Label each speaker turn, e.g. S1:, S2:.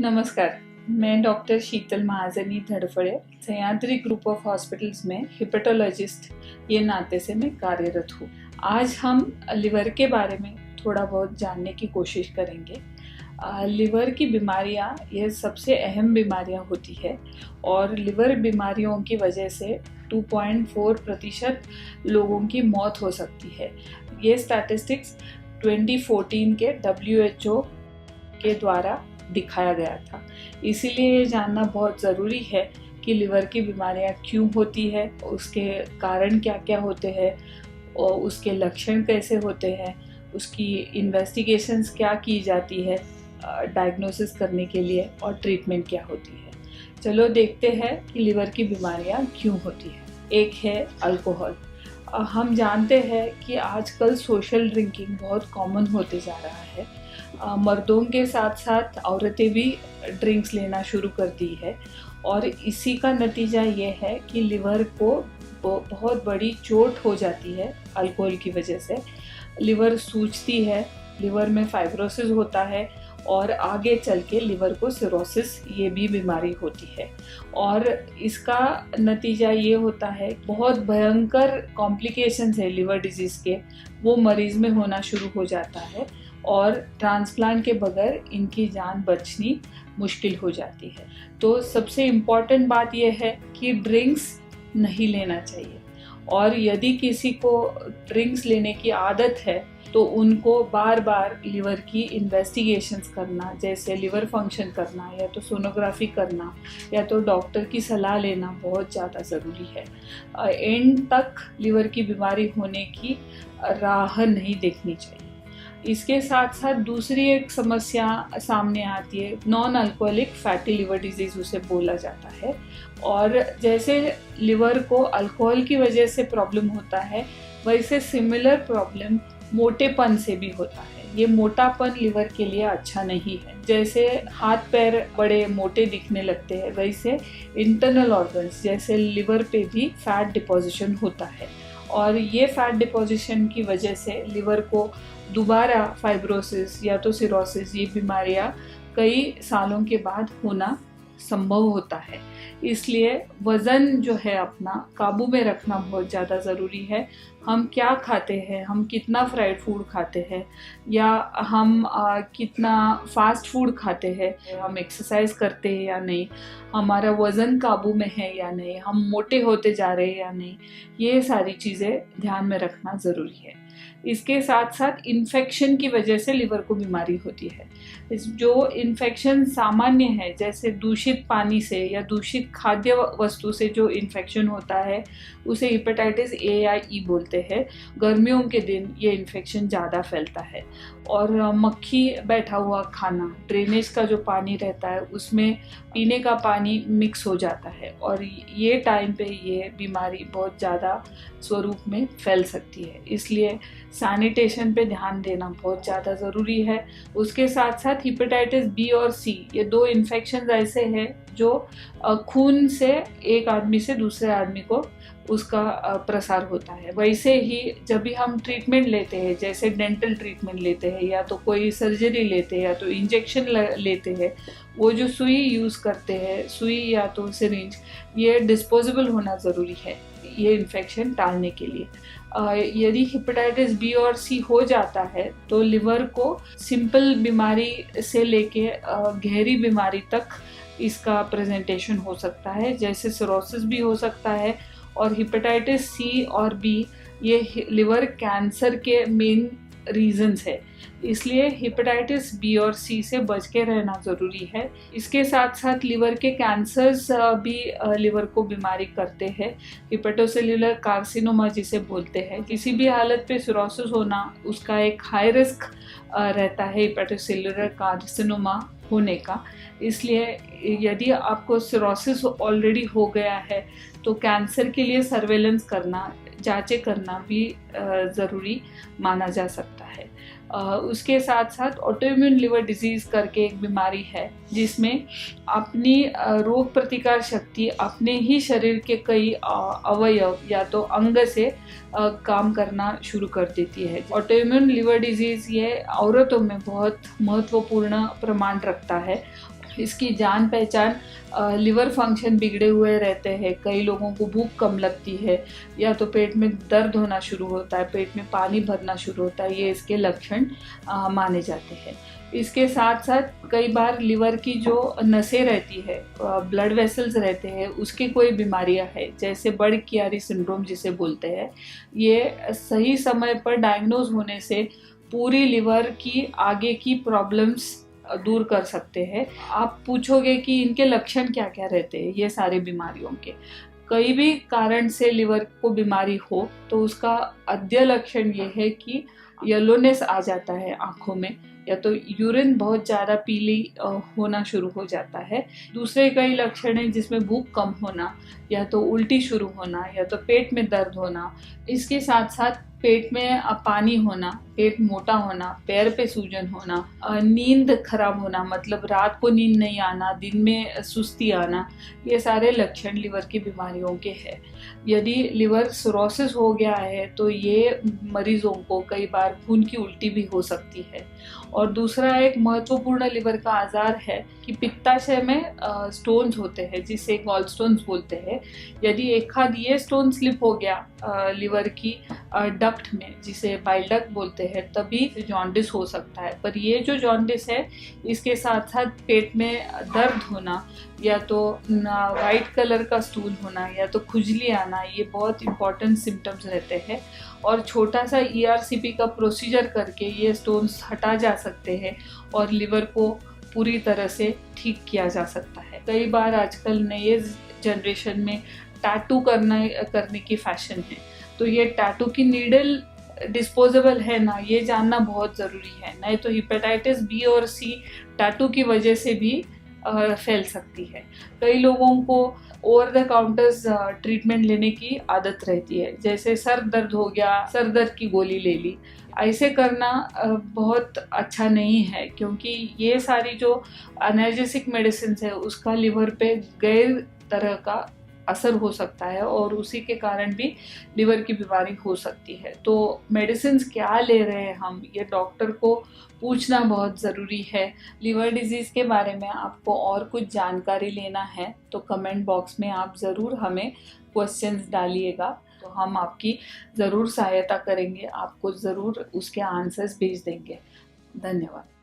S1: नमस्कार, मैं डॉक्टर शीतल महाजनी धड़फड़े सह्याद्री ग्रुप ऑफ हॉस्पिटल्स में हिपेटोलॉजिस्ट ये नाते से मैं कार्यरत हूँ। आज हम लिवर के बारे में थोड़ा बहुत जानने की कोशिश करेंगे। लिवर की बीमारियाँ ये सबसे अहम बीमारियाँ होती है और लिवर बीमारियों की वजह से 2.4% लोगों की मौत हो सकती है। ये स्टैटिस्टिक्स 2014 के WHO के द्वारा दिखाया गया था। इसीलिए ये जानना बहुत ज़रूरी है कि लिवर की बीमारियां क्यों होती है, उसके कारण क्या क्या होते हैं और उसके लक्षण कैसे होते हैं, उसकी इन्वेस्टिगेशंस क्या की जाती है डायग्नोसिस करने के लिए और ट्रीटमेंट क्या होती है। चलो देखते हैं कि लिवर की बीमारियां क्यों होती है। एक है अल्कोहल। हम जानते हैं कि आजकल सोशल ड्रिंकिंग बहुत कॉमन होते जा रहा है। मर्दों के साथ साथ औरतें भी ड्रिंक्स लेना शुरू कर दी है और इसी का नतीजा ये है कि लिवर को बहुत बड़ी चोट हो जाती है अल्कोहल की वजह से। लिवर सूजती है, लिवर में फाइब्रोसिस होता है और आगे चल के लिवर को सिरोसिस ये भी बीमारी होती है और इसका नतीजा ये होता है बहुत भयंकर कॉम्प्लिकेशंस है लिवर डिजीज़ के, वो मरीज़ में होना शुरू हो जाता है और ट्रांसप्लांट के बगैर इनकी जान बचनी मुश्किल हो जाती है। तो सबसे इम्पॉर्टेंट बात यह है कि ड्रिंक्स नहीं लेना चाहिए और यदि किसी को ड्रिंक्स लेने की आदत है तो उनको बार बार लिवर की इन्वेस्टिगेशंस करना, जैसे लिवर फंक्शन करना या तो सोनोग्राफी करना या तो डॉक्टर की सलाह लेना बहुत ज़्यादा ज़रूरी है। एंड तक लिवर की बीमारी होने की राह नहीं देखनी चाहिए। इसके साथ साथ दूसरी एक समस्या सामने आती है, non alcoholic fatty liver disease उसे बोला जाता है। और जैसे लिवर को अल्कोहल की वजह से प्रॉब्लम होता है, वैसे सिमिलर प्रॉब्लम मोटेपन से भी होता है। ये मोटापन लिवर के लिए अच्छा नहीं है। जैसे हाथ पैर बड़े मोटे दिखने लगते हैं, वैसे इंटरनल ऑर्गन्स जैसे लिवर पे भी फैट डिपोजिशन होता है और ये फैट डिपोजिशन की वजह से लिवर को दोबारा फाइब्रोसिस या तो सिरोसिस ये बीमारियां कई सालों के बाद होना संभव होता है। इसलिए वज़न जो है अपना काबू में रखना बहुत ज़्यादा ज़रूरी है। हम क्या खाते हैं, हम कितना फ्राइड फूड खाते हैं या हम कितना फास्ट फूड खाते हैं, हम एक्सरसाइज करते हैं या नहीं, हमारा वज़न काबू में है या नहीं, हम मोटे होते जा रहे हैं या नहीं, ये सारी चीज़ें ध्यान में रखना ज़रूरी है। इसके साथ साथ इन्फेक्शन की वजह से लिवर को बीमारी होती है। जो इन्फेक्शन सामान्य है, जैसे दूषित पानी से या दूषित खाद्य वस्तु से जो इन्फेक्शन होता है उसे हेपेटाइटिस ए या ई बोलते हैं। गर्मियों के दिन ये इन्फेक्शन ज़्यादा फैलता है और मक्खी बैठा हुआ खाना, ड्रेनेज का जो पानी रहता है उसमें पीने का पानी मिक्स हो जाता है और ये टाइम पे ये बीमारी बहुत ज़्यादा स्वरूप में फैल सकती है। इसलिए सैनिटेशन पे ध्यान देना बहुत ज़्यादा ज़रूरी है। उसके साथ साथ हेपेटाइटिस बी और सी ये दो इन्फेक्शन ऐसे हैं जो खून से एक आदमी से दूसरे आदमी को उसका प्रसार होता है। वैसे ही जब भी हम ट्रीटमेंट लेते हैं, जैसे डेंटल ट्रीटमेंट लेते हैं या तो कोई सर्जरी लेते हैं या तो इंजेक्शन लेते हैं, वो जो सुई यूज़ करते हैं, सुई या तो सिरिंज, ये डिस्पोजेबल होना ज़रूरी है ये इन्फेक्शन टालने के लिए। यदि हेपेटाइटिस बी और सी हो जाता है तो लिवर को सिंपल बीमारी से लेके गहरी बीमारी तक इसका प्रेजेंटेशन हो सकता है, जैसे सिरोसिस भी हो सकता है। और हेपेटाइटिस सी और बी ये लिवर कैंसर के मेन रीजंस है, इसलिए हेपेटाइटिस बी और सी से बच के रहना ज़रूरी है। इसके साथ साथ लिवर के कैंसर्स भी लिवर को बीमारी करते हैं। हेपेटोसेल्युलर कार्सिनोमा जिसे बोलते हैं, किसी भी हालत पे सिरोसिस होना उसका एक हाई रिस्क रहता है हेपेटोसेल्युलर कार्सिनोमा होने का। इसलिए यदि आपको सिरोसिस ऑलरेडी हो गया है तो कैंसर के लिए सर्वेलेंस करना, जांचें करना भी ज़रूरी माना जा सकता है। उसके साथ साथ ऑटोइम्यून लिवर डिजीज़ करके एक बीमारी है जिसमें अपनी रोग प्रतिकार शक्ति अपने ही शरीर के कई अवयव या तो अंग से काम करना शुरू कर देती है। ऑटोइम्यून लिवर डिजीज़ ये औरतों में बहुत महत्वपूर्ण प्रमाण रखता है इसकी जान पहचान लिवर फंक्शन बिगड़े हुए रहते हैं, कई लोगों को भूख कम लगती है या तो पेट में दर्द होना शुरू होता है, पेट में पानी भरना शुरू होता है, ये इसके लक्षण माने जाते हैं। इसके साथ साथ कई बार लिवर की जो नसें रहती है, ब्लड वेसल्स रहते हैं, उसकी कोई बीमारियां है जैसे बर्ड कियारी सिंड्रोम जिसे बोलते हैं, ये सही समय पर डायग्नोज होने से पूरी लिवर की आगे की प्रॉब्लम्स दूर कर सकते हैं। आप पूछोगे कि इनके लक्षण क्या क्या रहते हैं ये सारे बीमारियों के। कई भी कारण से लिवर को बीमारी हो तो उसका आद्य लक्षण ये है कि येलोनेस आ जाता है आंखों में, या तो यूरिन बहुत ज़्यादा पीली होना शुरू हो जाता है। दूसरे कई लक्षण हैं जिसमें भूख कम होना, या तो उल्टी शुरू होना, या तो पेट में दर्द होना। इसके साथ साथ पेट में पानी होना, पेट मोटा होना, पैर पे सूजन होना, नींद खराब होना, मतलब रात को नींद नहीं आना, दिन में सुस्ती आना, ये सारे लक्षण लिवर की बीमारियों के हैं। यदि लिवर सिरोसिस हो गया है तो ये मरीजों को कई बार खून की उल्टी भी हो सकती है। और दूसरा एक महत्वपूर्ण लिवर का आजार है कि पित्ताशय में स्टोन्स होते हैं जिसे गॉल स्टोन्स बोलते हैं। यदि एक आध ये स्टोन स्लिप हो गया लिवर की डक्ट में जिसे बाइल डक्ट बोलते हैं, तभी जॉन्डिस हो सकता है। पर ये जो जॉन्डिस है इसके साथ साथ पेट में दर्द होना, या तो वाइट कलर का स्टूल होना, या तो खुजली आना, ये बहुत इंपॉर्टेंट सिम्टम्स रहते हैं। और छोटा सा ERCP का प्रोसीजर करके ये स्टोन्स हटा जा सकते हैं और लिवर को पूरी तरह से ठीक किया जा सकता है। कई बार आजकल नए जनरेशन में टैटू करने की फैशन है, तो ये टैटू की नीडल डिस्पोजेबल है ना, ये जानना बहुत ज़रूरी है। नहीं तो हेपेटाइटिस B और C टैटू की वजह से भी फैल सकती है। कई लोगों को ओवर द काउंटर्स ट्रीटमेंट लेने की आदत रहती है, जैसे सर दर्द हो गया, सर दर्द की गोली ले ली। ऐसे करना बहुत अच्छा नहीं है, क्योंकि ये सारी जो एनाल्जेसिक मेडिसिन है उसका लिवर पे गैर तरह का असर हो सकता है और उसी के कारण भी लिवर की बीमारी हो सकती है। तो मेडिसिन क्या ले रहे हैं हम, ये डॉक्टर को पूछना बहुत ज़रूरी है। लिवर डिजीज़ के बारे में आपको और कुछ जानकारी लेना है तो कमेंट बॉक्स में आप ज़रूर हमें क्वेश्चंस डालिएगा, तो हम आपकी ज़रूर सहायता करेंगे, आपको ज़रूर उसके आंसर्स भेज देंगे। धन्यवाद।